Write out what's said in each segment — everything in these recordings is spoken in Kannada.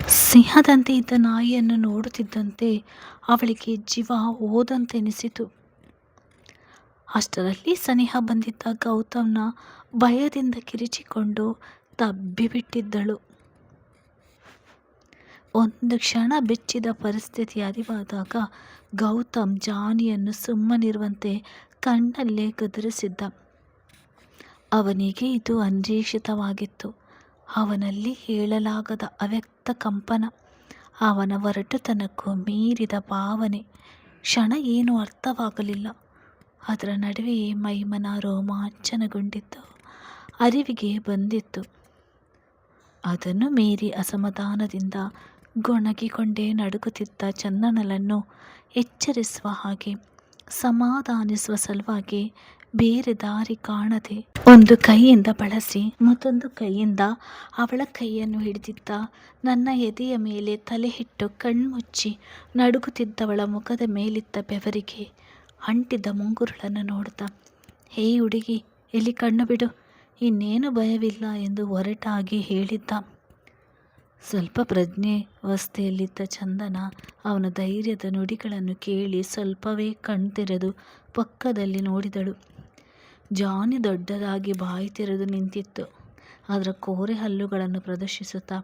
ಸಿಂಹದಂತೆ ಇದ್ದ ನಾಯಿಯನ್ನು ನೋಡುತ್ತಿದ್ದಂತೆ ಅವಳಿಗೆ ಜೀವ ಹೋದಂತೆನಿಸಿತು. ಅಷ್ಟರಲ್ಲಿ ಸನಿಹ ಬಂದಿದ್ದ ಗೌತಮ್ನ ಭಯದಿಂದ ಕಿರಿಚಿಕೊಂಡು ತಬ್ಬಿಬಿಟ್ಟಿದ್ದಳು. ಒಂದು ಕ್ಷಣ ಬೆಚ್ಚಿದ ಪರಿಸ್ಥಿತಿ ಅರಿವಾದಾಗ ಗೌತಮ್ ಜಾನಿಯನ್ನು ಸುಮ್ಮನಿರುವಂತೆ ಕಣ್ಣಲ್ಲೇ ಗದರಿಸಿದ್ದ. ಅವನಿಗೆ ಇದು ಅನಿರೀಕ್ಷಿತವಾಗಿತ್ತು. ಅವನಲ್ಲಿ ಹೇಳಲಾಗದ ಅವ್ಯಕ್ತ ಕಂಪನ, ಅವನ ಒರಟುತನಕ್ಕೂ ಮೀರಿದ ಭಾವನೆ. ಕ್ಷಣ ಏನೂ ಅರ್ಥವಾಗಲಿಲ್ಲ. ಅದರ ನಡುವೆಯೇ ಮೈಮನ ರೋಮಾಂಚನಗೊಂಡಿದ್ದು ಅರಿವಿಗೆ ಬಂದಿತ್ತು. ಅದನ್ನು ಮೀರಿ ಅಸಮಾಧಾನದಿಂದ ಗೊಣಗಿಕೊಂಡೇ ನಡುಗುತ್ತಿದ್ದ ಚಂದನಳನ್ನು ಎಚ್ಚರಿಸುವ ಹಾಗೆ, ಸಮಾಧಾನಿಸುವ ಸಲುವಾಗಿ ಬೇರೆ ದಾರಿ ಕಾಣದೆ ಒಂದು ಕೈಯಿಂದ ಬಳಸಿ ಮತ್ತೊಂದು ಕೈಯಿಂದ ಅವಳ ಕೈಯನ್ನು ಹಿಡಿದಿದ್ದ. ನನ್ನ ಎದೆಯ ಮೇಲೆ ತಲೆಹಿಟ್ಟು ಕಣ್ಮುಚ್ಚಿ ನಡುಗುತ್ತಿದ್ದವಳ ಮುಖದ ಮೇಲಿದ್ದ ಬೆವರಿಗೆ ಅಂಟಿದ್ದ ಮುಂಗುರುಳನ್ನು ನೋಡುತ್ತಾ, ಹೇ ಹುಡುಗಿ, ಇಲ್ಲಿ ಕಣ್ಣು ಬಿಡು, ಇನ್ನೇನು ಭಯವಿಲ್ಲ ಎಂದು ಒರಟಾಗಿ ಹೇಳಿದ್ದ. ಸ್ವಲ್ಪ ಪ್ರಜ್ಞಾವಸ್ಥೆಯಲ್ಲಿದ್ದ ಚಂದನ ಅವನ ಧೈರ್ಯದ ನುಡಿಗಳನ್ನು ಕೇಳಿ ಸ್ವಲ್ಪವೇ ಕಣ್ತೆರೆದು ಪಕ್ಕದಲ್ಲಿ ನೋಡಿದಳು. ಜಾನಿ ದೊಡ್ಡದಾಗಿ ಬಾಯಿ ತೆರೆದು ನಿಂತಿತ್ತು. ಅದರ ಕೋರೆ ಹಲ್ಲುಗಳನ್ನು ಪ್ರದರ್ಶಿಸುತ್ತಾ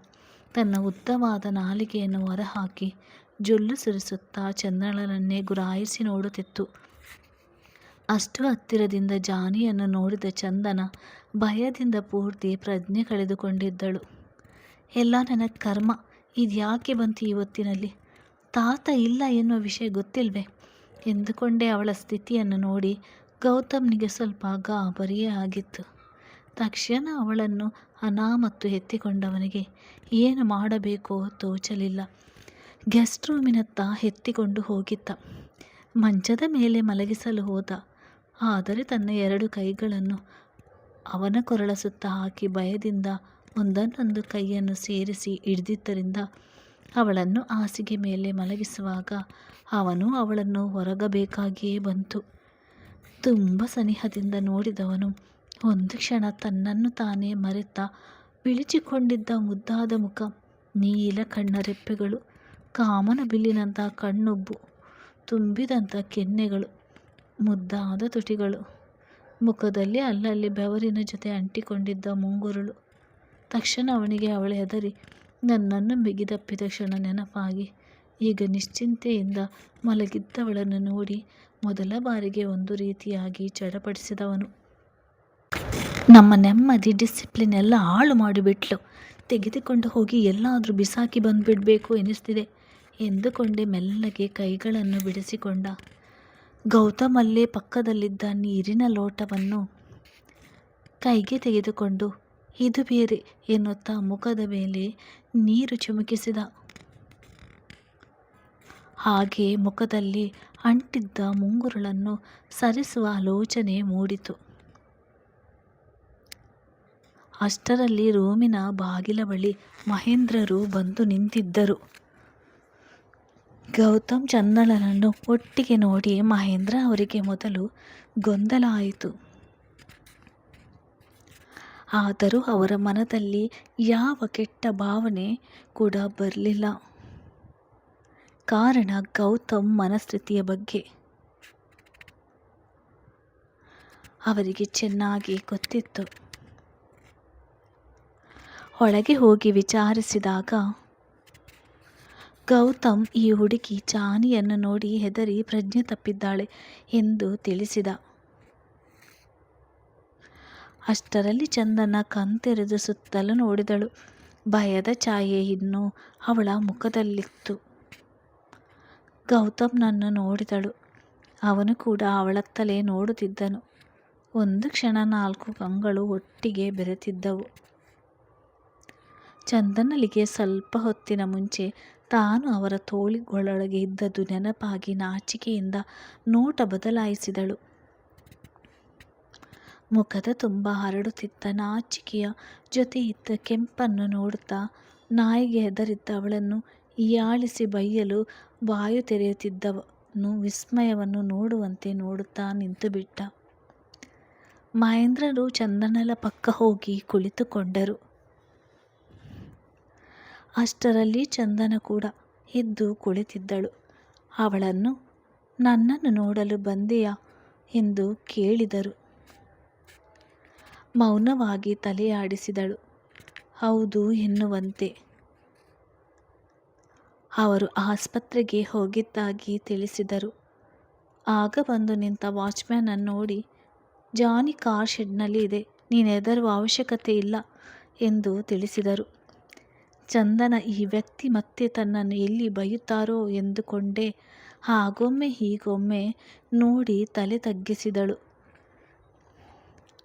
ತನ್ನ ಉದ್ದವಾದ ನಾಲಿಗೆಯನ್ನು ಹೊರಹಾಕಿ ಜೊಲ್ಲು ಸುರಿಸುತ್ತಾ ಚಂದನಳನ್ನೇ ಗುರಾಯಿಸಿ ನೋಡುತ್ತಿತ್ತು. ಅಷ್ಟು ಹತ್ತಿರದಿಂದ ಜಾನಿಯನ್ನು ನೋಡಿದ ಚಂದನ ಭಯದಿಂದ ಪೂರ್ತಿ ಪ್ರಜ್ಞೆ ಕಳೆದುಕೊಂಡಿದ್ದಳು. ಎಲ್ಲ ನನ್ನ ಕರ್ಮ, ಇದ್ಯಾಕೆ ಬಂತು ಇವತ್ತಿನಲ್ಲಿ? ತಾತ ಇಲ್ಲ ಎನ್ನುವ ವಿಷಯ ಗೊತ್ತಿಲ್ವೇ ಎಂದುಕೊಂಡೇ ಅವಳ ಸ್ಥಿತಿಯನ್ನು ನೋಡಿ ಗೌತಮ್ನಿಗೆ ಸ್ವಲ್ಪ ಗಾಬರಿಯೇ ಆಗಿತ್ತು. ತಕ್ಷಣ ಅವಳನ್ನು ಅನಾಮತ್ತು ಎತ್ತಿಕೊಂಡವನಿಗೆ ಏನು ಮಾಡಬೇಕೋ ತೋಚಲಿಲ್ಲ. ಗೆಸ್ಟ್ ರೂಮಿನತ್ತ ಎತ್ತಿಕೊಂಡು ಹೋಗಿದ್ದ. ಮಂಚದ ಮೇಲೆ ಮಲಗಿಸಲು ಹೋದ. ಆದರೆ ತನ್ನ 2 ಕೈಗಳನ್ನು ಅವನ ಕೊರಳ ಸುತ್ತ ಹಾಕಿ ಭಯದಿಂದ ಒಂದನ್ನೊಂದು ಕೈಯನ್ನು ಸೇರಿಸಿ ಹಿಡಿದಿದ್ದರಿಂದ ಅವಳನ್ನು ಹಾಸಿಗೆ ಮೇಲೆ ಮಲಗಿಸುವಾಗ ಅವನು ಅವಳನ್ನು ಹೊರಗಬೇಕಾಗಿಯೇ ಬಂತು. ತುಂಬ ಸನಿಹದಿಂದ ನೋಡಿದವನು ಒಂದು ಕ್ಷಣ ತನ್ನನ್ನು ತಾನೇ ಮರೆತ ಬಿಳಿಚಿಕೊಂಡಿದ್ದ ಮುದ್ದಾದ ಮುಖ, ನೀಲ ಕಣ್ಣರೆಪ್ಪೆಗಳು, ಕಾಮನ ಬಿಲ್ಲಿನಂಥ ಕಣ್ಣುಬ್ಬು ತುಂಬಿದಂಥ ಕೆನ್ನೆಗಳು, ಮುದ್ದಾದ ತುಟಿಗಳು, ಮುಖದಲ್ಲಿ ಅಲ್ಲಲ್ಲಿ ಬೆವರಿನ ಜೊತೆ ಅಂಟಿಕೊಂಡಿದ್ದ ಮುಂಗುರುಳು. ತಕ್ಷಣ ಅವನಿಗೆ ಅವಳ ಹೆದರಿ ನನ್ನನ್ನು ಬಿಗಿದಪ್ಪಿದ ಕ್ಷಣ ನೆನಪಾಗಿ ಈಗ ನಿಶ್ಚಿಂತೆಯಿಂದ ಮಲಗಿದ್ದವಳನ್ನು ನೋಡಿ ಮೊದಲ ಬಾರಿಗೆ ಒಂದು ರೀತಿಯಾಗಿ ಚಡಪಡಿಸಿದವನು. ನಮ್ಮ ನೆಮ್ಮದಿ, ಡಿಸಿಪ್ಲಿನ್ ಎಲ್ಲ ಹಾಳು ಮಾಡಿಬಿಟ್ಲು. ತೆಗೆದುಕೊಂಡು ಹೋಗಿ ಎಲ್ಲಾದರೂ ಬಿಸಾಕಿ ಬಂದುಬಿಡಬೇಕು ಎನಿಸ್ತಿದೆ ಎಂದುಕೊಂಡೆ ಮೆಲ್ಲಗೆ ಕೈಗಳನ್ನು ಬಿಡಿಸಿಕೊಂಡ. ಗೌತಮ್ ಅಲ್ಲೇ ಪಕ್ಕದಲ್ಲಿದ್ದ ನೀರಿನ ಲೋಟವನ್ನು ಕೈಗೆ ತೆಗೆದುಕೊಂಡು ಇದು ಬೇರೆ ಎನ್ನುತ್ತಾ ಮುಖದ ಮೇಲೆ ನೀರು ಚಿಮುಕಿಸಿದ. ಹಾಗೆ ಮುಖದಲ್ಲಿ ಅಂಟಿದ್ದ ಮುಂಗುರುಳನ್ನು ಸರಿಸುವ ಆಲೋಚನೆ ಮೂಡಿತು. ಅಷ್ಟರಲ್ಲಿ ರೂಮಿನ ಬಾಗಿಲ ಬಳಿ ಮಹೇಂದ್ರರು ಬಂದು ನಿಂತಿದ್ದರು. ಗೌತಮ್ ಚಂದನಳನ್ನು ಒಟ್ಟಿಗೆ ನೋಡಿ ಮಹೇಂದ್ರ ಅವರಿಗೆ ಮೊದಲು ಗೊಂದಲ ಆಯಿತು. ಆದರೂ ಅವರ ಮನದಲ್ಲಿ ಯಾವ ಕೆಟ್ಟ ಭಾವನೆ ಕೂಡ ಬರಲಿಲ್ಲ. ಕಾರಣ ಗೌತಮ್ ಮನಸ್ಥಿತಿಯ ಬಗ್ಗೆ ಅವರಿಗೆ ಚೆನ್ನಾಗಿ ಗೊತ್ತಿತ್ತು. ಒಳಗೆ ಹೋಗಿ ವಿಚಾರಿಸಿದಾಗ ಗೌತಮ್ ಈ ಹುಡುಗಿ ಜಾನಿಯನ್ನು ನೋಡಿ ಹೆದರಿ ಪ್ರಜ್ಞೆ ತಪ್ಪಿದ್ದಾಳೆ ಎಂದು ತಿಳಿಸಿದ. ಅಷ್ಟರಲ್ಲಿ ಚಂದನ ಕಣ್ತೆರೆದು ಸುತ್ತಲೂ ನೋಡಿದಳು. ಭಯದ ಛಾಯೆ ಇನ್ನೂ ಅವಳ ಮುಖದಲ್ಲಿತ್ತು. ಗೌತಮ್ನನ್ನು ನೋಡಿದಳು. ಅವನು ಕೂಡ ಅವಳತ್ತಲೇ ನೋಡುತ್ತಿದ್ದನು. ಒಂದು ಕ್ಷಣ 4 ಕಂಗಳು ಒಟ್ಟಿಗೆ ಬೆರೆತಿದ್ದವು. ಚಂದನಳಿಗೆ ಸ್ವಲ್ಪ ಹೊತ್ತಿನ ಮುಂಚೆ ತಾನು ಅವರ ತೋಳುಗಳೊಳಗೆ ಇದ್ದದ್ದು ನೆನಪಾಗಿ ನಾಚಿಕೆಯಿಂದ ನೋಟ ಬದಲಾಯಿಸಿದಳು. ಮುಖದ ತುಂಬ ಹರಡುತ್ತಿದ್ದ ನಾಚಿಕೆಯ ಜೊತೆ ಇದ್ದ ಕೆಂಪನ್ನು ನೋಡುತ್ತಾ ನಾಯಿಗೆ ಹೆದರಿದ್ದ ಅವಳನ್ನು ಹೀಯಾಳಿಸಿ ಬೈಯಲು ಬಾಯು ತೆರೆಯುತ್ತಿದ್ದವನು ವಿಸ್ಮಯವನ್ನು ನೋಡುವಂತೆ ನೋಡುತ್ತಾ ನಿಂತುಬಿಟ್ಟ. ಮಹೇಂದ್ರರು ಚಂದನಳ ಪಕ್ಕ ಹೋಗಿ ಕುಳಿತುಕೊಂಡರು. ಅಷ್ಟರಲ್ಲಿ ಚಂದನ ಕೂಡ ಎದ್ದು ಕುಳಿತಿದ್ದಳು. ಅವಳನ್ನು ನನ್ನನ್ನು ನೋಡಲು ಬಂದೆಯಾ ಎಂದು ಕೇಳಿದರು. ಮೌನವಾಗಿ ತಲೆಯಾಡಿಸಿದಳು. ಹೌದು ಎನ್ನುವಂತೆ. ಅವರು ಆಸ್ಪತ್ರೆಗೆ ಹೋಗಿದ್ದಾಗಿ ತಿಳಿಸಿದರು. ಆಗ ಬಂದು ನಿಂತ ವಾಚ್ಮ್ಯಾನನ್ನು ನೋಡಿ, ಜಾನಿ ಕಾರ್ ಶೆಡ್ನಲ್ಲಿ ಇದೆ, ನೀನು ಹೆದರುವ ಅವಶ್ಯಕತೆ ಇಲ್ಲ ಎಂದು ತಿಳಿಸಿದರು. ಚಂದನ ಈ ವ್ಯಕ್ತಿ ಮತ್ತೆ ತನ್ನನ್ನು ಎಲ್ಲಿ ಬೈಯುತ್ತಾರೋ ಎಂದುಕೊಂಡೇ ಹಾಗೊಮ್ಮೆ ಹೀಗೊಮ್ಮೆ ನೋಡಿ ತಲೆ ತಗ್ಗಿಸಿದಳು.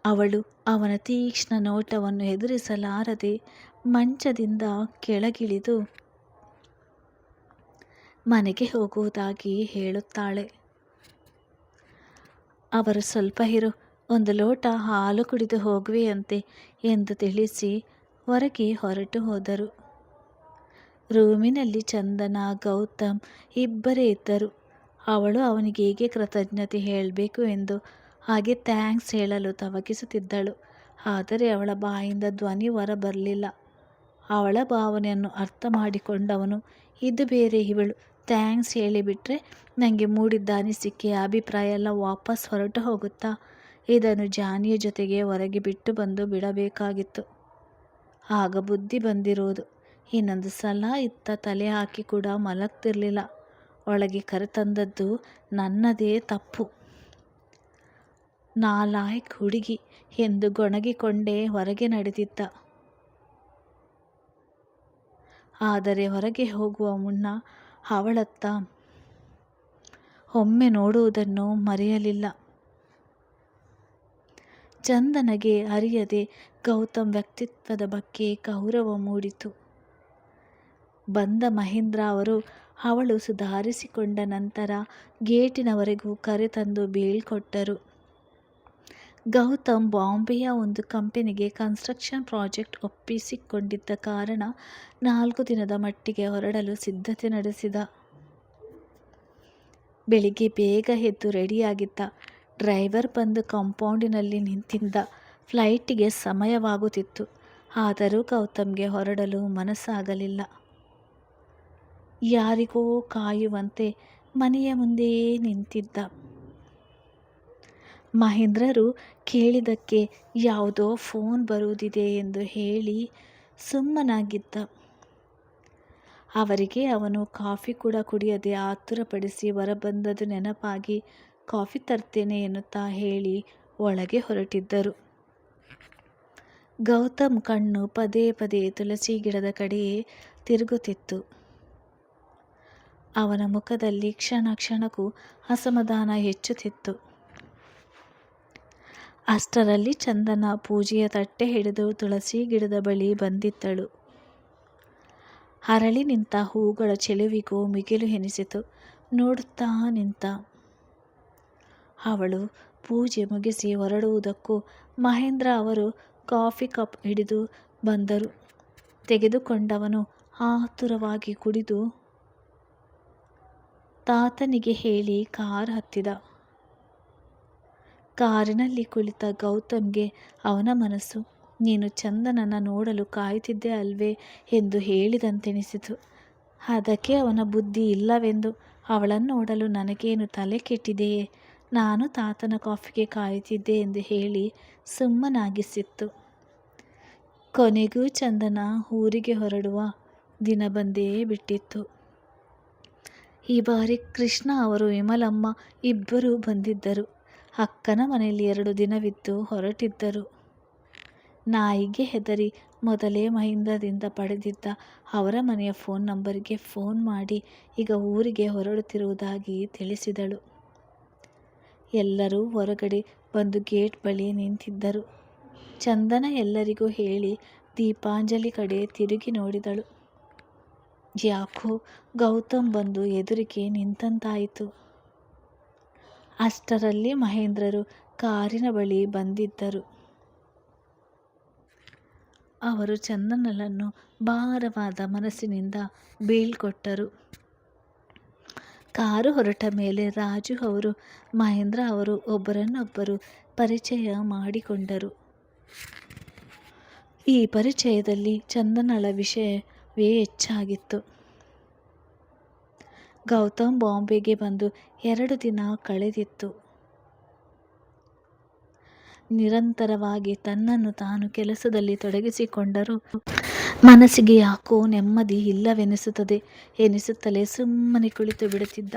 ಅವಳು ಅವನ ತೀಕ್ಷ್ಣ ನೋಟವನ್ನು ಎದುರಿಸಲಾರದೆ ಮಂಚದಿಂದ ಕೆಳಗಿಳಿದು ಮನೆಗೆ ಹೋಗುವುದಾಗಿ ಹೇಳುತ್ತಾಳೆ. ಅವರು ಸ್ವಲ್ಪ ಇರು, ಒಂದು ಲೋಟ ಹಾಲು ಕುಡಿದು ಹೋಗುವೆಯಂತೆ ಎಂದು ತಿಳಿಸಿ ಹೊರಗೆ ಹೊರಟು ಹೋದರು. ರೂಮಿನಲ್ಲಿ ಚಂದನ, ಗೌತಮ್ ಇಬ್ಬರೇ ಇದ್ದರು. ಅವಳು ಅವನಿಗೆ ಹೇಗೆ ಕೃತಜ್ಞತೆ ಹೇಳಬೇಕು ಎಂದು ಹಾಗೆ ಥ್ಯಾಂಕ್ಸ್ ಹೇಳಲು ತವಕಿಸುತ್ತಿದ್ದಳು. ಆದರೆ ಅವಳ ಬಾಯಿಂದ ಧ್ವನಿ ಹೊರಬರಲಿಲ್ಲ. ಅವಳ ಭಾವನೆಯನ್ನು ಅರ್ಥ ಮಾಡಿಕೊಂಡವನು, ಇದು ಬೇರೆ ಇವಳು ಥ್ಯಾಂಕ್ಸ್ ಹೇಳಿಬಿಟ್ರೆ ನನಗೆ ಮೂಡಿದ್ದ ಅನಿಸಿಕೆ ಅಭಿಪ್ರಾಯ ಎಲ್ಲ ವಾಪಸ್ ಹೊರಟು ಹೋಗುತ್ತಾ, ಇದನ್ನು ಜಾನಿಯ ಜೊತೆಗೆ ಹೊರಗೆ ಬಿಟ್ಟು ಬಂದು ಬಿಡಬೇಕಾಗಿತ್ತು. ಆಗ ಬುದ್ಧಿ ಬಂದಿರೋದು. ಇನ್ನೊಂದು ಸಲ ಇತ್ತ ತಲೆ ಹಾಕಿ ಕೂಡ ಮಲಗ್ತಿರ್ಲಿಲ್ಲ. ಒಳಗೆ ಕರೆತಂದದ್ದು ನನ್ನದೇ ತಪ್ಪು. ನಾಲಾಯಕ್ ಹುಡುಗಿ ಎಂದು ಗೊಣಗಿಕೊಂಡೇ ಹೊರಗೆ ನಡೆದಿದ್ದ. ಆದರೆ ಹೊರಗೆ ಹೋಗುವ ಮುನ್ನ ಅವಳತ್ತ ಒಮ್ಮೆ ನೋಡುವುದನ್ನು ಮರೆಯಲಿಲ್ಲ. ಚಂದನಗೆ ಅರಿಯದೆ ಗೌತಮ್ ವ್ಯಕ್ತಿತ್ವದ ಬಗ್ಗೆ ಗೌರವ ಮೂಡಿತು. ಬಂದ ಮಹೇಂದ್ರ ಅವರು ಅವಳು ಸುಧಾರಿಸಿಕೊಂಡ ನಂತರ ಗೇಟಿನವರೆಗೂ ಕರೆತಂದು ಬೀಳ್ಕೊಟ್ಟರು. ಗೌತಮ್ ಬಾಂಬೆಯ ಒಂದು ಕಂಪನಿಗೆ ಕನ್ಸ್ಟ್ರಕ್ಷನ್ ಪ್ರಾಜೆಕ್ಟ್ ಒಪ್ಪಿಸಿಕೊಂಡಿದ್ದ ಕಾರಣ 4 ದಿನದ ಮಟ್ಟಿಗೆ ಹೊರಡಲು ಸಿದ್ಧತೆ ನಡೆಸಿದ. ಬೆಳಿಗ್ಗೆ ಬೇಗ ಎದ್ದು ರೆಡಿಯಾಗಿದ್ದ. ಡ್ರೈವರ್ ಬಂದು ಕಾಂಪೌಂಡಿನಲ್ಲಿ ನಿಂತಿದ್ದ. ಫ್ಲೈಟಿಗೆ ಸಮಯವಾಗುತ್ತಿತ್ತು. ಆದರೂ ಗೌತಮ್ಗೆ ಹೊರಡಲು ಮನಸ್ಸಾಗಲಿಲ್ಲ. ಯಾರಿಗೋ ಕಾಯುವಂತೆ ಮನೆಯ ಮುಂದೆಯೇ ನಿಂತಿದ್ದ. ಮಹೇಂದ್ರರು ಕೇಳಿದ್ದಕ್ಕೆ ಯಾವುದೋ ಫೋನ್ ಬರುವುದಿದೆ ಎಂದು ಹೇಳಿ ಸುಮ್ಮನಾಗಿದ್ದ. ಅವರಿಗೆ ಅವನು ಕಾಫಿ ಕೂಡ ಕುಡಿಯದೆ ಆತುರಪಡಿಸಿ ಹೊರಬಂದದ್ದು ನೆನಪಾಗಿ ಕಾಫಿ ತರ್ತೇನೆ ಎನ್ನುತ್ತಾ ಹೇಳಿ ಒಳಗೆ ಹೊರಟಿದ್ದರು. ಗೌತಮ್ ಕಣ್ಣು ಪದೇ ಪದೇ ತುಳಸಿ ಗಿಡದ ಕಡೆಯೇ ತಿರುಗುತ್ತಿತ್ತು. ಅವನ ಮುಖದಲ್ಲಿ ಕ್ಷಣ ಕ್ಷಣಕ್ಕೂ ಅಸಮಾಧಾನ ಹೆಚ್ಚುತ್ತಿತ್ತು. ಅಷ್ಟರಲ್ಲಿ ಚಂದನ ಪೂಜೆಯ ತಟ್ಟೆ ಹಿಡಿದು ತುಳಸಿ ಗಿಡದ ಬಳಿ ಬಂದಿದ್ದಳು. ಅರಳಿ ನಿಂತ ಹೂಗಳ ಚೆಲುವಿಗೂ ಮಿಗಿಲು ಎನಿಸಿತು. ನೋಡುತ್ತಾ ನಿಂತ. ಅವಳು ಪೂಜೆ ಮುಗಿಸಿ ಹೊರಡುವುದಕ್ಕೂ ಮಹೇಂದ್ರ ಅವರು ಕಾಫಿ ಕಪ್ ಹಿಡಿದು ಬಂದರು. ತೆಗೆದುಕೊಂಡವನು ಆತುರವಾಗಿ ಕುಡಿದು ತಾತನಿಗೆ ಹೇಳಿ ಕಾರ್ ಹತ್ತಿದ. ಕಾರಿನಲ್ಲಿ ಕುಳಿತ ಗೌತಮ್ಗೆ ಅವನ ಮನಸ್ಸು ನೀನು ಚಂದನನ ನೋಡಲು ಕಾಯುತ್ತಿದ್ದೆ ಅಲ್ವೇ ಎಂದು ಹೇಳಿದಂತೆನಿಸಿತು. ಅದಕ್ಕೆ ಅವನ ಬುದ್ಧಿ ಇಲ್ಲವೆಂದು ಅವಳನ್ನು ನೋಡಲು ನನಗೇನು ತಲೆ ಕೆಟ್ಟಿದೆಯೇ, ನಾನು ತಾತನ ಕಾಫಿಗೆ ಕಾಯುತ್ತಿದ್ದೆ ಎಂದು ಹೇಳಿ ಸುಮ್ಮನಾಗಿಸಿತ್ತು. ಕೊನೆಗೂ ಚಂದನ ಊರಿಗೆ ಹೊರಡುವ ದಿನ ಬಂದೇ ಬಿಟ್ಟಿತ್ತು. ಈ ಬಾರಿ ಕೃಷ್ಣ ಅವರು ವಿಮಲಮ್ಮ ಇಬ್ಬರೂ ಬಂದಿದ್ದರು. ಅಕ್ಕನ ಮನೆಯಲ್ಲಿ 2 ದಿನವಿದ್ದು ಹೊರಟಿದ್ದರು. ನಾಯಿಗೆ ಹೆದರಿ ಮೊದಲೇ ಮಹೇಂದ್ರದಿಂದ ಪಡೆದಿದ್ದ ಅವರ ಮನೆಯ ಫೋನ್ ನಂಬರಿಗೆ ಫೋನ್ ಮಾಡಿ ಈಗ ಊರಿಗೆ ಹೊರಡುತ್ತಿರುವುದಾಗಿ ತಿಳಿಸಿದಳು. ಎಲ್ಲರೂ ಹೊರಗಡೆ ಬಂದು ಗೇಟ್ ಬಳಿ ನಿಂತಿದ್ದರು. ಚಂದನ ಎಲ್ಲರಿಗೂ ಹೇಳಿ ದೀಪಾಂಜಲಿ ಕಡೆ ತಿರುಗಿ ನೋಡಿದಳು. ಯಾಕೋ ಗೌತಮ್ ಬಂದು ಎದುರಿಗೆ ನಿಂತಂತಾಯಿತು. ಅಷ್ಟರಲ್ಲಿ ಮಹೇಂದ್ರರು ಕಾರಿನ ಬಳಿ ಬಂದಿದ್ದರು. ಅವರು ಚಂದನಳನ್ನು ಭಾರವಾದ ಮನಸ್ಸಿನಿಂದ ಬೀಳ್ಕೊಟ್ಟರು. ಕಾರು ಹೊರಟ ಮೇಲೆ ರಾಜು ಅವರು ಮಹೇಂದ್ರ ಅವರು ಒಬ್ಬರನ್ನೊಬ್ಬರು ಪರಿಚಯ ಮಾಡಿಕೊಂಡರು. ಈ ಪರಿಚಯದಲ್ಲಿ ಚಂದನಳ ವಿಷಯ ಹೆಚ್ಚಾಗಿತ್ತು. ಗೌತಮ್ ಬಾಂಬೆಗೆ ಬಂದು 2 ದಿನ ಕಳೆದಿತ್ತು. ನಿರಂತರವಾಗಿ ತನ್ನನ್ನು ತಾನು ಕೆಲಸದಲ್ಲಿ ತೊಡಗಿಸಿಕೊಂಡರೂ ಮನಸ್ಸಿಗೆ ಯಾಕೋ ನೆಮ್ಮದಿ ಎನಿಸುತ್ತಲೇ ಸುಮ್ಮನೆ ಕುಳಿತು ಬಿಡುತ್ತಿದ್ದ.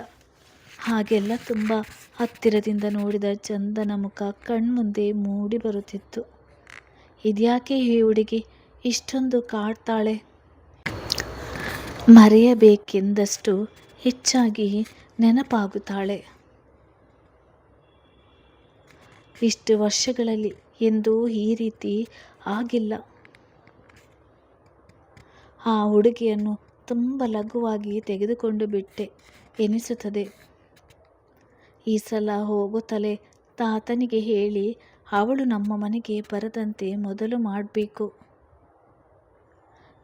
ಹಾಗೆಲ್ಲ ತುಂಬ ಹತ್ತಿರದಿಂದ ನೋಡಿದ ಚಂದನ ಮುಖ ಕಣ್ಮುಂದೆ ಮೂಡಿ ಬರುತ್ತಿತ್ತು. ಇದ್ಯಾಕೆ ಈ ಹುಡುಗಿ ಇಷ್ಟೊಂದು ಕಾಡ್ತಾಳೆ? ಮರೆಯಬೇಕೆಂದಷ್ಟು ಹೆಚ್ಚಾಗಿ ನೆನಪಾಗುತ್ತಾಳೆ. ಇಷ್ಟು ವರ್ಷಗಳಲ್ಲಿ ಎಂದೂ ಈ ರೀತಿ ಆಗಿಲ್ಲ. ಆ ಹುಡುಗಿಯನ್ನು ತುಂಬ ಲಘುವಾಗಿ ತೆಗೆದುಕೊಂಡು ಬಿಟ್ಟೆ ಎನಿಸುತ್ತದೆ. ಈ ಸಲ ಹೋಗುತ್ತಲೇ ತಾತನಿಗೆ ಹೇಳಿ ಅವಳು ನಮ್ಮ ಮನೆಗೆ ಬರದಂತೆ ಮೊದಲು ಮಾಡಬೇಕು.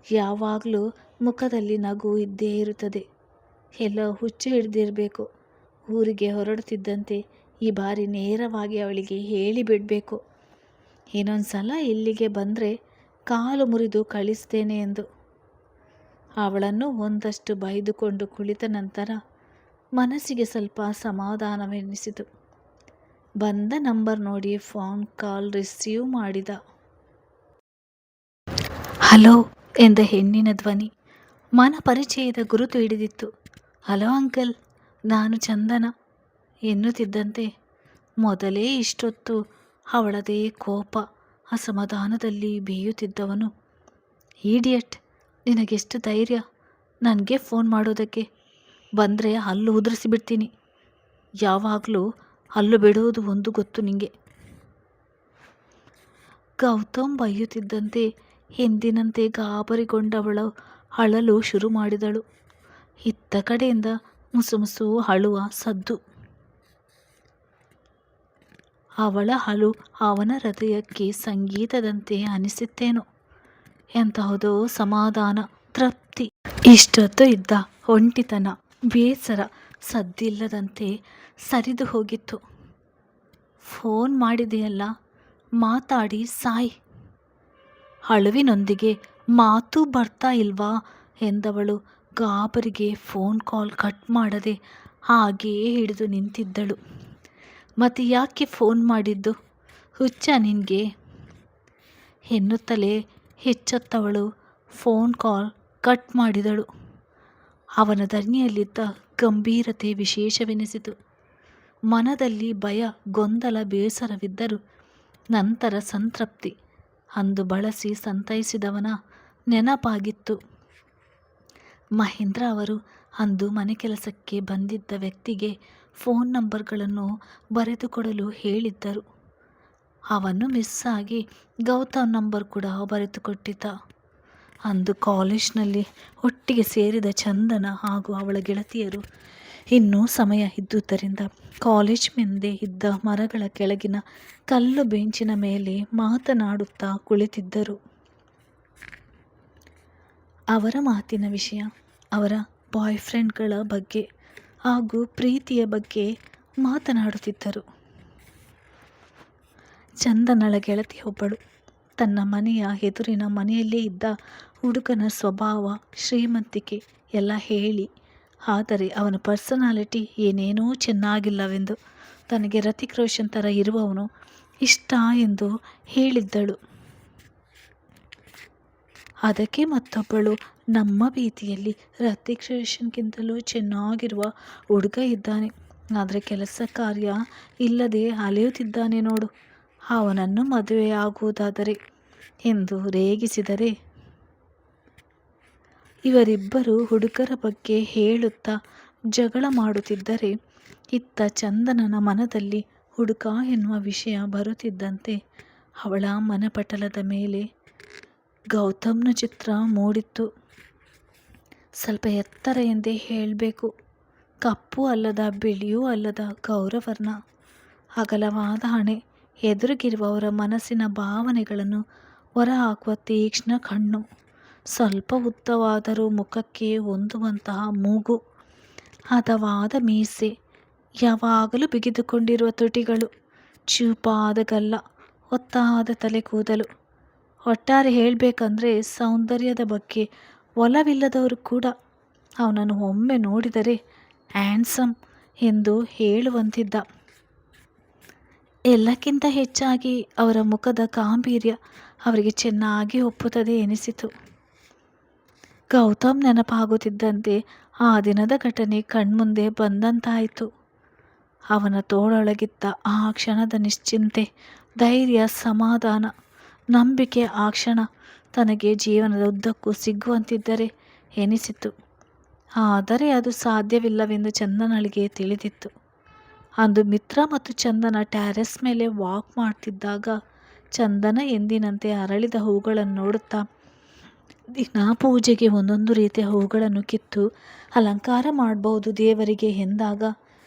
ಯಾವಾಗಲೂ ಮುಖದಲ್ಲಿ ನಗು ಇದ್ದೇ ಇರುತ್ತದೆ. ಎಲ್ಲ ಹುಚ್ಚು ಹಿಡಿದಿರಬೇಕು. ಊರಿಗೆ ಹೊರಡುತ್ತಿದ್ದಂತೆ ಈ ಬಾರಿ ನೇರವಾಗಿ ಅವಳಿಗೆ ಹೇಳಿಬಿಡಬೇಕು. ಇನ್ನೊಂದು ಸಲ ಇಲ್ಲಿಗೆ ಬಂದರೆ ಕಾಲು ಮುರಿದು ಕಳಿಸ್ತೇನೆ ಎಂದು. ಅವಳನ್ನು ಒಂದಷ್ಟು ಬೈದುಕೊಂಡು ಕುಳಿತ ನಂತರ ಮನಸ್ಸಿಗೆ ಸ್ವಲ್ಪ ಸಮಾಧಾನವೆನಿಸಿತು. ಬಂದ ನಂಬರ್ ನೋಡಿ ಫೋನ್ ಕಾಲ್ ರಿಸೀವ್ ಮಾಡಿದ. ಹಲೋ ಎಂದ ಹೆಣ್ಣಿನ ಧ್ವನಿ ಮನಪರಿಚಯದ ಗುರುತು ಹಿಡಿದಿತ್ತು. ಹಲೋ ಅಂಕಲ್, ನಾನು ಚಂದನ ಎನ್ನುತ್ತಿದ್ದಂತೆ ಮೊದಲೇ ಇಷ್ಟೊತ್ತು ಅವಳದೇ ಕೋಪ ಅಸಮಾಧಾನದಲ್ಲಿ ಬೇಯುತ್ತಿದ್ದವನು, ಈಡಿಯಟ್, ನಿನಗೆಷ್ಟು ಧೈರ್ಯ ನನಗೆ ಫೋನ್ ಮಾಡೋದಕ್ಕೆ? ಬಂದರೆ ಹಲ್ಲು ಉದುರಿಸಿಬಿಡ್ತೀನಿ. ಯಾವಾಗಲೂ ಹಲ್ಲು ಬಿಡೋದು ಒಂದು ಗೊತ್ತು ನಿಂಗೆ. ಗೌತಮ್ ಬೈಯುತ್ತಿದ್ದಂತೆ ಎಂದಿನಂತೆ ಗಾಬರಿಗೊಂಡವಳು ಅಳಲು ಶುರು ಮಾಡಿದಳು. ಇತ್ತ ಕಡೆಯಿಂದ ಮುಸುಮುಸು ಅಳುವ ಸದ್ದು. ಅವಳ ಅಳು ಅವನ ಹೃದಯಕ್ಕೆ ಸಂಗೀತದಂತೆ ಅನಿಸಿತ್ತೇನೋ. ಎಂತಹುದೋ ಸಮಾಧಾನ, ತೃಪ್ತಿ. ಇಷ್ಟೊತ್ತು ಇದ್ದ ಒಂಟಿತನ, ಬೇಸರ ಸದ್ದಿಲ್ಲದಂತೆ ಸರಿದು ಹೋಗಿತ್ತು. ಫೋನ್ ಮಾಡಿದೆಯಲ್ಲ, ಮಾತಾಡಿ ಸಾಯ್. ಅಳುವಿನೊಂದಿಗೆ ಮಾತು ಬರ್ತಾ ಇಲ್ವಾ ಎಂದವಳು ಗಾಬರಿಗೆ ಫೋನ್ ಕಾಲ್ ಕಟ್ ಮಾಡದೆ ಹಾಗೆಯೇ ಹಿಡಿದು ನಿಂತಿದ್ದಳು. ಮತ್ತೆ ಯಾಕೆ ಫೋನ್ ಮಾಡಿದ್ದು? ಹುಚ್ಚ ನಿನಗೆ ಎನ್ನುತ್ತಲೇ ಎಚ್ಚೆತ್ತವಳು ಫೋನ್ ಕಾಲ್ ಕಟ್ ಮಾಡಿದಳು. ಅವನ ಧ್ವನಿಯಲ್ಲಿದ್ದ ಗಂಭೀರತೆ ವಿಶೇಷವೆನಿಸಿತು. ಮನದಲ್ಲಿ ಭಯ, ಗೊಂದಲ, ಬೇಸರವಿದ್ದರೂ ನಂತರ ಸಂತೃಪ್ತಿ. ಅಂದು ಬಳಸಿ ಸಂತೈಸಿದವನ ನೆನಪಾಗಿತ್ತು. ಮಹೇಂದ್ರ ಅವರು ಅಂದು ಮನೆ ಕೆಲಸಕ್ಕೆ ಬಂದಿದ್ದ ವ್ಯಕ್ತಿಗೆ ಫೋನ್ ನಂಬರ್ಗಳನ್ನು ಬರೆದುಕೊಡಲು ಹೇಳಿದ್ದರು. ಅವನ್ನು ಮಿಸ್ ಆಗಿ ಗೌತಮ್ ನಂಬರ್ ಕೂಡ ಬರೆದುಕೊಟ್ಟಿದ್ದ. ಅಂದು ಕಾಲೇಜಿನಲ್ಲಿ ಒಟ್ಟಿಗೆ ಸೇರಿದ ಚಂದನ ಹಾಗೂ ಅವಳ ಗೆಳತಿಯರು ಇನ್ನೂ ಸಮಯ ಇದ್ದುದರಿಂದ ಕಾಲೇಜ್ ಮುಂದೆ ಇದ್ದ ಮರಗಳ ಕೆಳಗಿನ ಕಲ್ಲು ಬೆಂಚಿನ ಮೇಲೆ ಮಾತನಾಡುತ್ತಾ ಕುಳಿತಿದ್ದರು. ಅವರ ಮಾತಿನ ವಿಷಯ ಅವರ ಬಾಯ್ ಫ್ರೆಂಡ್ಗಳ ಬಗ್ಗೆ ಹಾಗೂ ಪ್ರೀತಿಯ ಬಗ್ಗೆ ಮಾತನಾಡುತ್ತಿದ್ದರು. ಚಂದನಳ ಗೆಳತಿಯೊಬ್ಬಳು ತನ್ನ ಮನೆಯ ಎದುರಿನ ಮನೆಯಲ್ಲೇ ಇದ್ದ ಹುಡುಗನ ಸ್ವಭಾವ, ಶ್ರೀಮಂತಿಕೆ ಎಲ್ಲ ಹೇಳಿ, ಆದರೆ ಅವನ ಪರ್ಸನಾಲಿಟಿ ಏನೇನೋ ಚೆನ್ನಾಗಿಲ್ಲವೆಂದು, ತನಗೆ ಋತಿಕ್ ರೋಷನ್ ಥರ ಇರುವವನು ಇಷ್ಟ ಎಂದು ಹೇಳಿದ್ದಳು. ಅದಕ್ಕೆ ಮತ್ತೊಬ್ಬಳು, ನಮ್ಮ ಬೀದಿಯಲ್ಲಿ ಋತಿಕ್ ರೋಷನ್ಗಿಂತಲೂ ಚೆನ್ನಾಗಿರುವ ಹುಡುಗ ಇದ್ದಾನೆ, ಆದರೆ ಕೆಲಸ ಕಾರ್ಯ ಇಲ್ಲದೆ ಅಲೆಯುತ್ತಿದ್ದಾನೆ ನೋಡು, ಅವನನ್ನು ಮದುವೆಯಾಗುವುದಾದರೆ ಎಂದು ರೇಗಿಸಿದರೆ, ಇವರಿಬ್ಬರು ಹುಡುಗರ ಬಗ್ಗೆ ಹೇಳುತ್ತಾ ಜಗಳ ಮಾಡುತ್ತಿದ್ದರೆ ಇತ್ತ ಚಂದನನ ಮನದಲ್ಲಿ ಹುಡುಗ ಎನ್ನುವ ವಿಷಯ ಬರುತ್ತಿದ್ದಂತೆ ಅವಳ ಮನಪಟಲದ ಮೇಲೆ ಗೌತಮ್ನ ಚಿತ್ರ ಮೂಡಿತ್ತು. ಸ್ವಲ್ಪ ಎತ್ತರ ಎಂದೇ ಹೇಳಬೇಕು. ಕಪ್ಪು ಅಲ್ಲದ ಬಿಳಿಯೂ ಅಲ್ಲದ ಗೌರವರ್ಣ, ಅಗಲವಾದ ಹಣೆ, ಎದುರಿಗಿರುವವರ ಮನಸ್ಸಿನ ಭಾವನೆಗಳನ್ನು ಹೊರಹಾಕುವ ತೀಕ್ಷ್ಣ ಕಣ್ಣು, ಸ್ವಲ್ಪ ಉದ್ದವಾದರೂ ಮುಖಕ್ಕೆ ಹೊಂದುವಂತಹ ಮೂಗು, ಹದವಾದ ಮೀಸೆ, ಯಾವಾಗಲೂ ಬಿಗಿದುಕೊಂಡಿರುವ ತುಟಿಗಳು, ಚೂಪಾದ ಗಲ್ಲ, ಒತ್ತಾದ ತಲೆ ಕೂದಲು. ಒಟ್ಟಾರೆ ಹೇಳಬೇಕಂದ್ರೆ ಸೌಂದರ್ಯದ ಬಗ್ಗೆ ಒಲವಿಲ್ಲದವರು ಕೂಡ ಅವನನ್ನು ಒಮ್ಮೆ ನೋಡಿದರೆ ಹ್ಯಾಂಡ್ಸಮ್ ಎಂದು ಹೇಳುವಂತಿದ್ದ. ಎಲ್ಲಕ್ಕಿಂತ ಹೆಚ್ಚಾಗಿ ಅವರ ಮುಖದ ಗಾಂಭೀರ್ಯ ಅವರಿಗೆ ಚೆನ್ನಾಗಿ ಒಪ್ಪುತ್ತದೆ ಎನಿಸಿತು. ಗೌತಮ್ ನೆನಪಾಗುತ್ತಿದ್ದಂತೆ ಆ ದಿನದ ಘಟನೆ ಕಣ್ಮುಂದೆ ಬಂದಂತಾಯಿತು. ಅವನ ತೋಳೊಳಗಿದ್ದ ಆ ಕ್ಷಣದ ನಿಶ್ಚಿಂತೆ, ಧೈರ್ಯ, ಸಮಾಧಾನ, ನಂಬಿಕೆ ಆ ಕ್ಷಣ ತನಗೆ ಜೀವನದ ಉದ್ದಕ್ಕೂ ಸಿಗುವಂತಿದ್ದರೆ ಎನಿಸಿತು. ಆದರೆ ಅದು ಸಾಧ್ಯವಿಲ್ಲವೆಂದು ಚಂದನಳಿಗೆ ತಿಳಿದಿತ್ತು. ಅಂದು ಮಿತ್ರ ಮತ್ತು ಚಂದನ ಟ್ಯಾರೆಸ್ ಮೇಲೆ ವಾಕ್ ಮಾಡ್ತಿದ್ದಾಗ ಚಂದನ ಎಂದಿನಂತೆ ಅರಳಿದ ಹೂಗಳನ್ನು ನೋಡುತ್ತಾ ದಿನ ಪೂಜೆಗೆ ಒಂದೊಂದು ರೀತಿಯ ಹೂಗಳನ್ನು ಕಿತ್ತು ಅಲಂಕಾರ ಮಾಡಬಹುದು ದೇವರಿಗೆ ಎಂದಾಗ,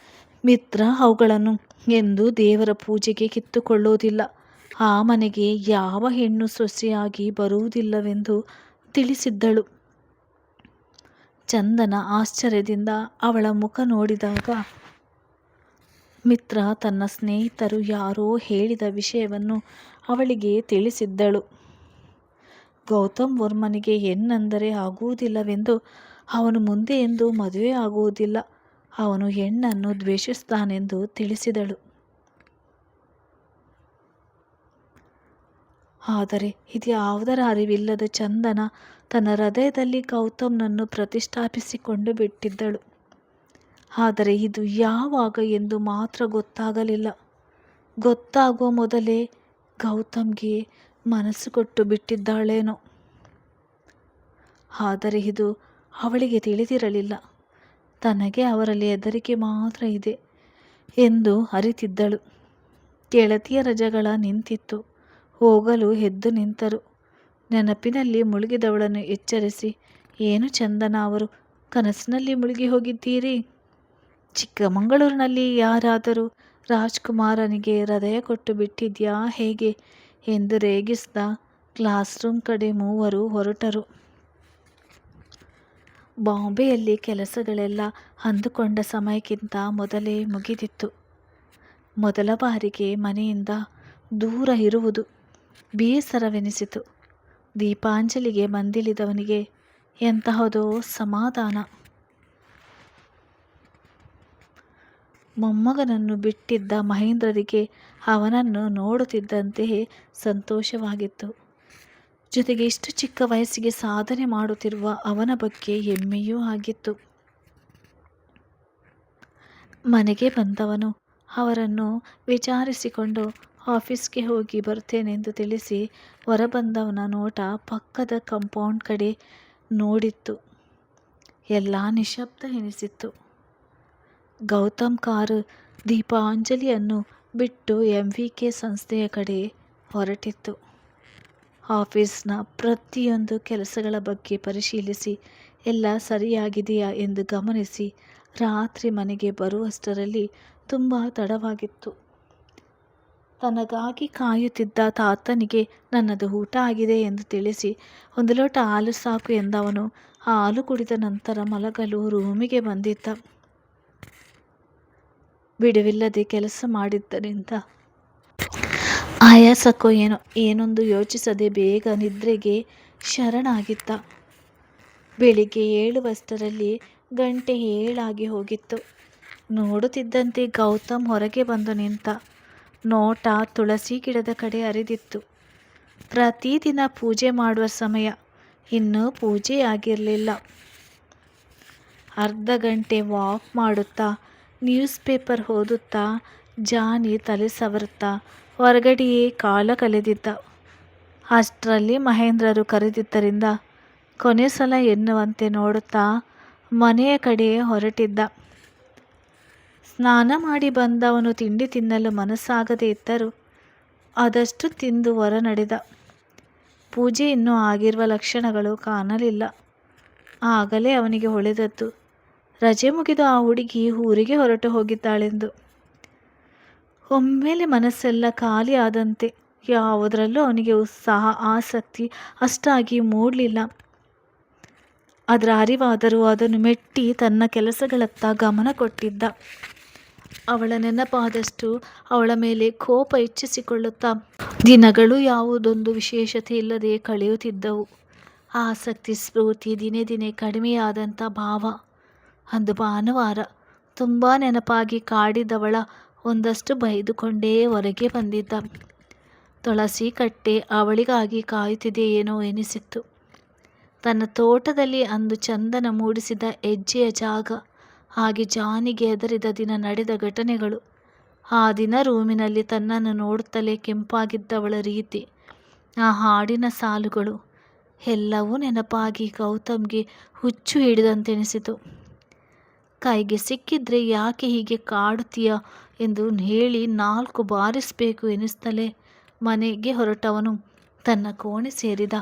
ಮಿತ್ರ ಅವುಗಳನ್ನು ಎಂದು ದೇವರ ಪೂಜೆಗೆ ಕಿತ್ತುಕೊಳ್ಳುವುದಿಲ್ಲ, ಆ ಮನೆಗೆ ಯಾವ ಹೆಣ್ಣು ಸೊಸೆಯಾಗಿ ಬರುವುದಿಲ್ಲವೆಂದು ತಿಳಿಸಿದ್ದಳು. ಚಂದನ ಆಶ್ಚರ್ಯದಿಂದ ಅವಳ ಮುಖ ನೋಡಿದಾಗ ಮಿತ್ರ ತನ್ನ ಸ್ನೇಹಿತರು ಯಾರೋ ಹೇಳಿದ ವಿಷಯವನ್ನು ಅವಳಿಗೆ ತಿಳಿಸಿದ್ದಳು. ಗೌತಮ್ ವರ್ಮನಿಗೆ ಹೆಣ್ಣೆಂದರೆ ಆಗುವುದಿಲ್ಲವೆಂದು, ಅವನು ಮುಂದೆ ಎಂದು ಮದುವೆ ಆಗುವುದಿಲ್ಲ, ಅವನು ಹೆಣ್ಣನ್ನು ದ್ವೇಷಿಸುತ್ತಾನೆಂದು ತಿಳಿಸಿದಳು. ಆದರೆ ಇದ್ಯಾವುದರ ಅರಿವಿಲ್ಲದ ಚಂದನ ತನ್ನ ಹೃದಯದಲ್ಲಿ ಗೌತಮ್ನನ್ನು ಪ್ರತಿಷ್ಠಾಪಿಸಿಕೊಂಡು ಬಿಟ್ಟಿದ್ದಳು. ಆದರೆ ಇದು ಯಾವಾಗ ಎಂದು ಮಾತ್ರ ಗೊತ್ತಾಗಲಿಲ್ಲ. ಗೊತ್ತಾಗುವ ಮೊದಲೇ ಗೌತಮ್ಗೆ ಮನಸ್ಸು ಕೊಟ್ಟು ಬಿಟ್ಟಿದ್ದಾಳೇನೋ. ಆದರೆ ಇದು ಅವಳಿಗೆ ತಿಳಿದಿರಲಿಲ್ಲ. ತನಗೆ ಅವರಲ್ಲಿ ಹೆದರಿಕೆ ಮಾತ್ರ ಇದೆ ಎಂದು ಅರಿತಿದ್ದಳು. ಗೆಳತಿಯರ ಜಗಳ ನಿಂತಿತ್ತು. ಹೋಗಲು ಎದ್ದು ನಿಂತರು. ನೆನಪಿನಲ್ಲಿ ಮುಳುಗಿದವಳನ್ನು ಎಚ್ಚರಿಸಿ, ಏನು ಚಂದನ ಅವರು, ಕನಸಿನಲ್ಲಿ ಮುಳುಗಿ ಹೋಗಿದ್ದೀರಿ? ಚಿಕ್ಕಮಗಳೂರಿನಲ್ಲಿ ಯಾರಾದರೂ ರಾಜ್ಕುಮಾರನಿಗೆ ಹೃದಯ ಕೊಟ್ಟು ಬಿಟ್ಟಿದ್ಯಾ ಹೇಗೆ ಎಂದು ರೇಗಿಸಿದ ಕ್ಲಾಸ್ ರೂಮ್ ಕಡೆ ಮೂವರು ಹೊರಟರು. ಬಾಂಬೆಯಲ್ಲಿ ಕೆಲಸಗಳೆಲ್ಲ ಅಂದುಕೊಂಡ ಸಮಯಕ್ಕಿಂತ ಮೊದಲೇ ಮುಗಿದಿತ್ತು. ಮೊದಲ ಬಾರಿಗೆ ಮನೆಯಿಂದ ದೂರ ಇರುವುದು ಬೇಸರವೆನಿಸಿತು. ದೀಪಾಂಜಲಿಗೆ ಬಂದಿಳಿದವನಿಗೆ ಎಂತಹದೋ ಸಮಾಧಾನ. ಮೊಮ್ಮಗನನ್ನು ಬಿಟ್ಟಿದ್ದ ಮಹೇಂದ್ರರಿಗೆ ಅವನನ್ನು ನೋಡುತ್ತಿದ್ದಂತೆಯೇ ಸಂತೋಷವಾಗಿತ್ತು. ಜೊತೆಗೆ ಇಷ್ಟು ಚಿಕ್ಕ ವಯಸ್ಸಿಗೆ ಸಾಧನೆ ಮಾಡುತ್ತಿರುವ ಅವನ ಬಗ್ಗೆ ಹೆಮ್ಮೆಯೂ ಆಗಿತ್ತು. ಮನೆಗೆ ಬಂದವನು ಅವರನ್ನು ವಿಚಾರಿಸಿಕೊಂಡು ಆಫೀಸ್ಗೆ ಹೋಗಿ ಬರ್ತೇನೆಂದು ತಿಳಿಸಿ ಹೊರಬಂದವನ ನೋಟ ಪಕ್ಕದ ಕಾಂಪೌಂಡ್ ಕಡೆ ನೋಡಿತ್ತು. ಎಲ್ಲ ನಿಶಬ್ದ ಎನಿಸಿತ್ತು. ಗೌತಮ್ ಕಾರು ದೀಪಾಂಜಲಿಯನ್ನು ಬಿಟ್ಟು MVK ಸಂಸ್ಥೆಯ ಕಡೆ ಹೊರಟಿತ್ತು. ಆಫೀಸ್ನ ಪ್ರತಿಯೊಂದು ಕೆಲಸಗಳ ಬಗ್ಗೆ ಪರಿಶೀಲಿಸಿ ಎಲ್ಲ ಸರಿಯಾಗಿದೆಯಾ ಎಂದು ಗಮನಿಸಿ ರಾತ್ರಿ ಮನೆಗೆ ಬರುವಷ್ಟರಲ್ಲಿ ತುಂಬ ತಡವಾಗಿತ್ತು. ತನಗಾಗಿ ಕಾಯುತ್ತಿದ್ದ ತಾತನಿಗೆ ನನ್ನದು ಊಟ ಆಗಿದೆ ಎಂದು ತಿಳಿಸಿ ಒಂದು ಲೋಟ ಹಾಲು ಸಾಕು ಎಂದವನು ಹಾಲು ಕುಡಿದ ನಂತರ ಮಲಗಲು ರೂಮಿಗೆ ಬಂದಿದ್ದ. ಬಿಡುವಿಲ್ಲದೆ ಕೆಲಸ ಮಾಡಿದ್ದರಿಂದ ಆಯಾಸಕ್ಕೋ ಏನೊಂದು ಯೋಚಿಸದೆ ಬೇಗ ನಿದ್ರೆಗೆ ಶರಣಾಗಿದ್ದ. ಬೆಳಿಗ್ಗೆ ಏಳುವಷ್ಟರಲ್ಲಿ ಗಂಟೆ 7 ಹೋಗಿತ್ತು. ನೋಡುತ್ತಿದ್ದಂತೆ ಗೌತಮ್ ಹೊರಗೆ ಬಂದು ನಿಂತ. ನೋಟ ತುಳಸಿ ಗಿಡದ ಕಡೆ ಹರಿದಿತ್ತು. ಪ್ರತಿದಿನ ಪೂಜೆ ಮಾಡುವ ಸಮಯ. ಇನ್ನೂ ಪೂಜೆಯಾಗಿರಲಿಲ್ಲ. ಅರ್ಧ ಗಂಟೆ ವಾಕ್ ಮಾಡುತ್ತಾ, ನ್ಯೂಸ್ ಪೇಪರ್ ಓದುತ್ತಾ, ಜಾನಿ ತಲೆ ಸವರುತ್ತಾ ಹೊರಗಡೆಯೇ ಕಾಲ ಕಳೆದಿದ್ದ. ಅಷ್ಟರಲ್ಲಿ ಮಹೇಂದ್ರರು ಕರೆದಿದ್ದರಿಂದ ಕೊನೆ ಸಲ ಎನ್ನುವಂತೆ ನೋಡುತ್ತಾ ಮನೆಯ ಕಡೆ ಹೊರಟಿದ್ದ. ಸ್ನಾನ ಮಾಡಿ ಬಂದವನು ತಿಂಡಿ ತಿನ್ನಲು ಮನಸ್ಸಾಗದೇ ಇದ್ದರೂ ಆದಷ್ಟು ತಿಂದು ಹೊರ ನಡೆದ. ಪೂಜೆ ಇನ್ನೂ ಆಗಿರುವ ಲಕ್ಷಣಗಳು ಕಾಣಲಿಲ್ಲ. ಆಗಲೇ ಅವನಿಗೆ ಹೊಳೆದದ್ದು, ರಜೆ ಮುಗಿದು ಆ ಹುಡುಗಿ ಊರಿಗೆ ಹೊರಟು ಹೋಗಿದ್ದಾಳೆಂದು. ಒಮ್ಮೆಲೆ ಮನಸ್ಸೆಲ್ಲ ಖಾಲಿ ಆದಂತೆ. ಯಾವುದರಲ್ಲೂ ಅವನಿಗೆ ಉತ್ಸಾಹ, ಆಸಕ್ತಿ ಅಷ್ಟಾಗಿ ಮೂಡಲಿಲ್ಲ. ಅದರ ಅರಿವಾದರೂ ಅದನ್ನು ಮೆಟ್ಟಿ ತನ್ನ ಕೆಲಸಗಳತ್ತ ಗಮನ ಕೊಟ್ಟಿದ್ದ. ಅವಳ ನೆನಪಾದಷ್ಟು ಅವಳ ಮೇಲೆ ಕೋಪ ಹೆಚ್ಚಿಸಿಕೊಳ್ಳುತ್ತಾ ದಿನಗಳು ಯಾವುದೊಂದು ವಿಶೇಷತೆ ಇಲ್ಲದೆ ಕಳೆಯುತ್ತಿದ್ದವು. ಆಸಕ್ತಿ ಸ್ಫೂರ್ತಿ ದಿನೇ ದಿನೇ ಕಡಿಮೆಯಾದಂಥ ಭಾವ. ಅಂದು ಭಾನುವಾರ. ತುಂಬ ನೆನಪಾಗಿ ಕಾಡಿದವಳ ಒಂದಷ್ಟು ಬೈದುಕೊಂಡೇ ಹೊರಗೆ ಬಂದಿದ್ದ. ತುಳಸಿ ಕಟ್ಟೆ ಅವಳಿಗಾಗಿ ಕಾಯುತ್ತಿದೆಯೇನೋ ಎನಿಸಿತ್ತು. ತನ್ನ ತೋಟದಲ್ಲಿ ಅಂದು ಚಂದನ ಮೂಡಿಸಿದ ಹೆಜ್ಜೆಯ ಜಾಗ, ಹಾಗೆ ಜಾನಿಗೆ ಹೆದರಿದ ದಿನ ನಡೆದ ಘಟನೆಗಳು, ಆ ದಿನ ರೂಮಿನಲ್ಲಿ ತನ್ನನ್ನು ನೋಡುತ್ತಲೇ ಕೆಂಪಾಗಿದ್ದವಳ ರೀತಿ, ಆ ಹಾಡಿನ ಸಾಲುಗಳು ಎಲ್ಲವೂ ನೆನಪಾಗಿ ಗೌತಮ್ಗೆ ಹುಚ್ಚು ಹಿಡಿದಂತೆನಿಸಿತು. ಕೈಗೆ ಸಿಕ್ಕಿದ್ರೆ ಯಾಕೆ ಹೀಗೆ ಕಾಡುತ್ತೀಯ ಎಂದು ಹೇಳಿ 4 ಬಾರಿಸಬೇಕು ಎನಿಸ್ತಲೇ ಮನೆಗೆ ಹೊರಟವನು ತನ್ನ ಕೋಣೆ ಸೇರಿದ.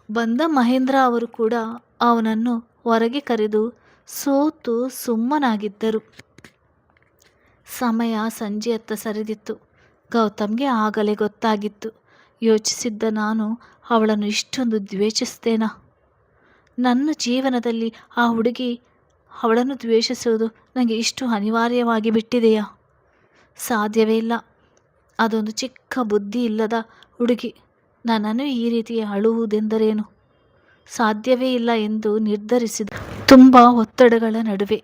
ಬಂದ ಮಹೇಂದ್ರ ಅವರು ಕೂಡ ಅವನನ್ನು ಹೊರಗೆ ಕರೆದು ಸೋತು ಸುಮ್ಮನಾಗಿದ್ದರು. ಸಮಯ ಸಂಜೆಯತ್ತ ಸರಿದಿತ್ತು. ಗೌತಮ್ಗೆ ಆಗಲೇ ಗೊತ್ತಾಗಿತ್ತು. ಯೋಚಿಸಿದ್ದ ನಾನು ಅವಳನ್ನು ಇಷ್ಟೊಂದು ದ್ವೇಷಿಸ್ತೇನಾ? ನನ್ನ ಜೀವನದಲ್ಲಿ ಆ ಹುಡುಗಿ ಅವಳನ್ನು ದ್ವೇಷಿಸುವುದು ನನಗೆ ಇಷ್ಟು ಅನಿವಾರ್ಯವಾಗಿ ಬಿಟ್ಟಿದೆಯಾ? ಸಾಧ್ಯವೇ ಇಲ್ಲ. ಅದೊಂದು ಚಿಕ್ಕ ಬುದ್ಧಿ ಇಲ್ಲದ ಹುಡುಗಿ ನನ್ನನ್ನು ಈ ರೀತಿ ಅಳುವುದೆಂದರೇನು? ಸಾಧ್ಯವೇ ಇಲ್ಲ ಎಂದು ನಿರ್ಧರಿಸಿದ. ತುಂಬ ಒತ್ತಡಗಳ ನಡುವೆ